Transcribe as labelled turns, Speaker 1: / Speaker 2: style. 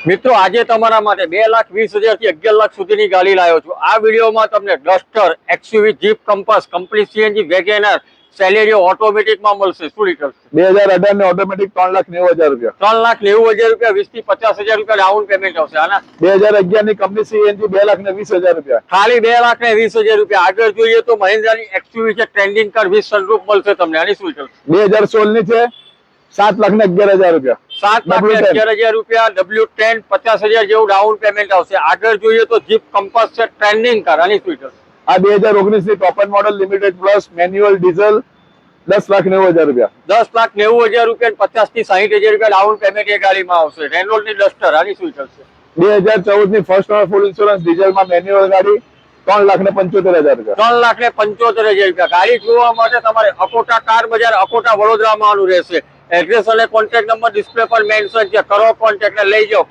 Speaker 1: મિત્રો આજે તમારા માટે 2,20,000 થી 11 લાખ સુધીની ગાડી લાવ્યો છું। આ વિડીયોમાં તમને Duster, XUV, Jeep, Compass, company CNG, WagonR, Celerio ઓટોમેટિકમાં મળશે। શું ડિટેલ?
Speaker 2: 2018 ને ઓટોમેટિક 3,90,000 રૂપિયા।
Speaker 1: 3,90,000 રૂપિયા, 20 થી 50,000 રૂપિયા ડાઉન પેમેન્ટ આવશે આના।
Speaker 2: 2011 ની કંપની સીએનજી 2,20,000 રૂપિયા।
Speaker 1: ખાલી 2,20,000 રૂપિયા। આગળ જોઈએ તો મહિન્દ્રાની એક્સયુવી છે, ટ્રેન્ડિંગ કાર 20 સનરૂફ મળશે તમને। આની શું ડિટેલ?
Speaker 2: 2016 ની છે, 7,11,000 રૂપિયા।
Speaker 1: 7,11,000 રૂપિયા, W10 50,000 જેવું ડાઉન પેમેન્ટ આવશે। આગળ જોઈએ તો જીપ કંપાસ છે, ટ્રેન્ડિંગ કાર। આની શું ડિટેલ?
Speaker 2: આ 2019 ની top and model limited plus manual diesel 10,90,000 રૂપિયા।
Speaker 1: 10,90,000 રૂપિયા, 50 થી 60,000 રૂપિયા ડાઉન પેમેન્ટ એ ગાડીમાં આવશે। રેનોલ્ટ ની ડસ્ટર। આની શું ડિટેલ છે?
Speaker 2: 2014 ની ફર્સ્ટ ઓનર ફૂલ ઇન્સ્યોરન્સ ડીઝલમાં મેન્યુઅલ ગાડી 3,75,000 રૂપિયા।
Speaker 1: 3,75,000 રૂપિયા। ગાડી જોવા માટે તમારે અકોટા કાર બજાર, અકોટા વડોદરામાં આવવાનું રહેશે। એડ્રેસ અને કોન્ટેક્ટ નંબર ડિસ્પ્લે પર મેન્શન છે, કરો કોન્ટેક્ટ લઈ જાઓ।